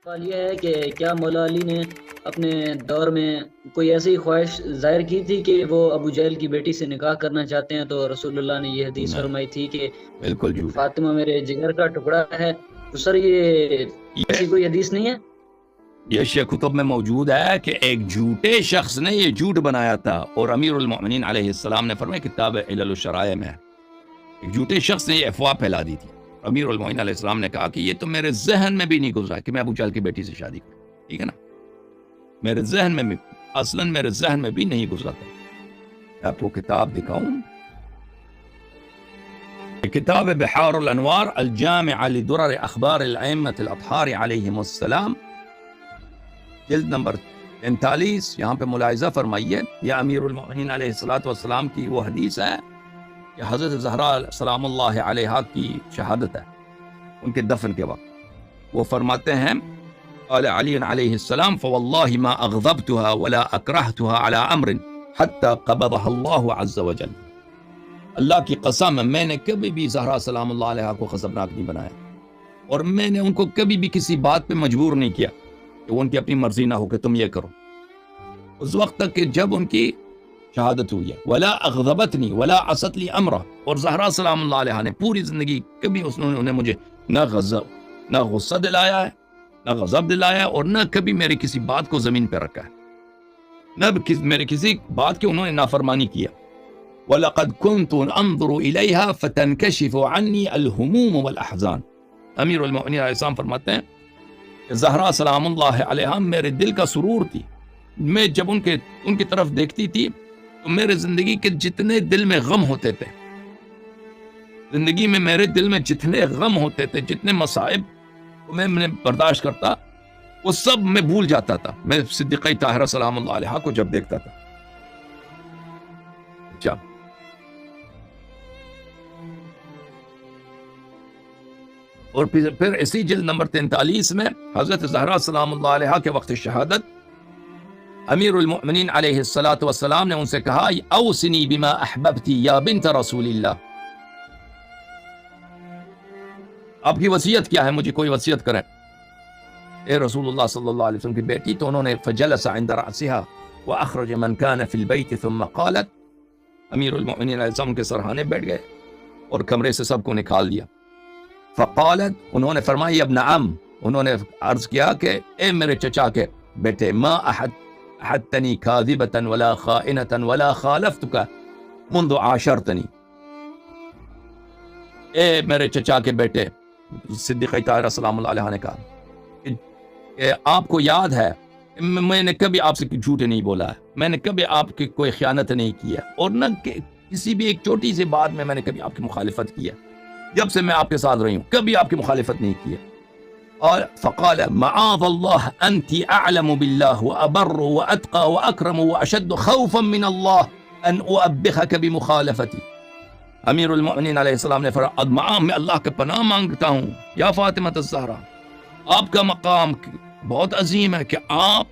سوال یہ ہے کہ کیا مولا علی نے اپنے دور میں کوئی ایسی خواہش ظاہر کی تھی کہ وہ ابو جہل کی بیٹی سے نکاح کرنا چاہتے ہیں، تو رسول اللہ نے یہ حدیث نہیں، فرمائی تھی کہ بالکل جھوٹ ہے۔ فاطمہ میرے جگر کا ٹکڑا ہے؟ تو سر یہ یہ ایسی کوئی حدیث نہیں ہے؟ یہ شیخ کتب میں موجود ہے کہ ایک جھوٹے شخص نے یہ جھوٹ بنایا تھا، اور امیر المؤمنین علیہ السلام نے فرمایا کتاب علل الشرائع میں ہے، ایک جھوٹے شخص نے یہ افواہ پھیلا دی تھی۔ امیر المؤمنین علیہ السلام نے کہا کہ یہ تو میرے ذہن میں بھی نہیں گزرا کہ میں ابو جہل کی بیٹی سے شادی کروں، ٹھیک ہے نا، میرے ذہن میں بھی، اصلاً میرے ذہن میں بھی نہیں گزرا تھا۔ میں آپ کو کتاب دکھاؤں، کتاب بحار الانوار الجامع لدرر اخبار الائمة الاطہار علیہم السلام، جلد نمبر 43، یہاں پہ ملاحظہ فرمائیے، یہ امیر المؤمنین علیہ الصلوۃ والسلام کی وہ حدیث ہے کہ حضرت زہرا سلام اللہ علیہا کی شہادت ہے ان کے دفن کے وقت۔ وہ فرماتے ہیں قال علی علیہ السلام فواللہ ما اغضبتها ولا اکرہتها على امر حتی قبضها اللہ عز وجل، اللہ کی قسم میں نے کبھی بھی زہرا سلام اللہ علیہا کو غضبناک نہیں بنایا، اور میں نے ان کو کبھی بھی کسی بات پہ مجبور نہیں کیا کہ وہ ان کی اپنی مرضی نہ ہو کہ تم یہ کرو، اس وقت تک کہ جب ان کی شہادت ہوئی ہے۔ ولا اغضبتنی ولا عصت لی امرہ، اور زہرا سلام اللہ علیہ نے پوری زندگی کبھی انہیں مجھے نہ غصہ دلایا ہے، نہ غضب دلایا ہے، اور نہ کبھی میری کسی بات کو زمین پہ رکھا ہے، نہ میرے کسی بات کی انہوں نے نافرمانی کیا۔ وَلَقَدْ كُنْتُ أَنظُرُ إِلَيْهَا فَتَنْكَشِفُ عَنِّي الْهُمُومُ وَالْأَحْزَانُ، امیر المؤمنین علیہ السلام فرماتے ہیں کہ زہرا سلام اللہ علیہا میرے دل کا سرور تھی، میں جب ان کی طرف دیکھتی تھی تو میرے زندگی کے جتنے دل میں غم ہوتے تھے، زندگی میں میرے دل میں جتنے غم ہوتے تھے، جتنے مصائب میں برداشت کرتا، وہ سب میں بھول جاتا تھا میں صدیقہ طاہرہ سلام اللہ علیہا کو جب دیکھتا تھا۔ اچھا، اور پھر اسی جلد نمبر 43 میں حضرت زہرا سلام اللہ علیہا کے وقت شہادت امیر المؤمنین علیہ الصلوۃ والسلام نے ان سے کہا اوصنی بما احببتی یا بنت رسول اللہ، آپ کی وصیت کیا ہے، مجھے کوئی وصیت کریں، اے رسول اللہ صلی اللہ علیہ وسلم کی بیٹی۔ تو انہوں نے فجلس عند رأسها واخرج من كان في البيت ثم قالت، امیر المؤمنین علیہ السلام کے سرحانے بیٹھ گئے اور کمرے سے سب کو نکال دیا۔ فقالت، انہوں نے فرمایا ابن عم، انہوں نے عرض کیا کہ اے میرے چچا کے بیٹے، ما احدتنی کاذبة ولا خائنة ولا خالفتك منذ عاشرتنی، اے میرے چچا کے بیٹے، صدیقہ طاہرہ سلام اللہ علیہ نے کہا کہ آپ کو یاد ہے میں نے کبھی آپ سے جھوٹ نہیں بولا ہے، میں نے کبھی آپ کی کوئی خیانت نہیں کی ہے، اور نہ کسی بھی ایک چھوٹی سی بات میں نے کبھی آپ کی مخالفت کی ہے، جب سے میں آپ کے ساتھ رہی ہوں کبھی آپ کی مخالفت نہیں کی ہے۔ اور فقال معاذ اللہ انت اعلم باللہ وابر واتقى واکرم واشد خوفا من اللہ ان اوبخك بمخالفتی، امیر المؤمنین علیہ السلام نے فرمایا میں اللہ کا پناہ مانگتا ہوں یا فاطمہ الزہرا، آپ کا مقام بہت عظیم ہے کہ آپ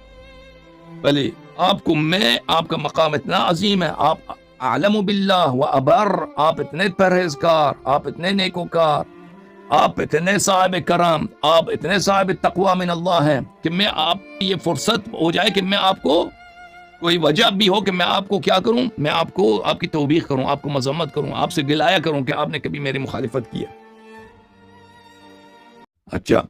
کا مقام اتنا عظیم ہے، آپ اعلم باللہ و ابر، آپ اتنے پرہیزگار، آپ اتنے نیکوکار، آپ اتنے صاحب کرم، آپ اتنے صاحب تقوی من اللہ ہیں کہ میں آپ یہ فرصت ہو جائے کہ میں آپ کو کوئی وجہ بھی ہو کہ میں آپ کو کیا کروں، میں آپ کو آپ کی توبیخ کروں، آپ کو مذمت کروں، آپ سے گلایا کروں کہ آپ نے کبھی میری مخالفت کی ہے۔ اچھا،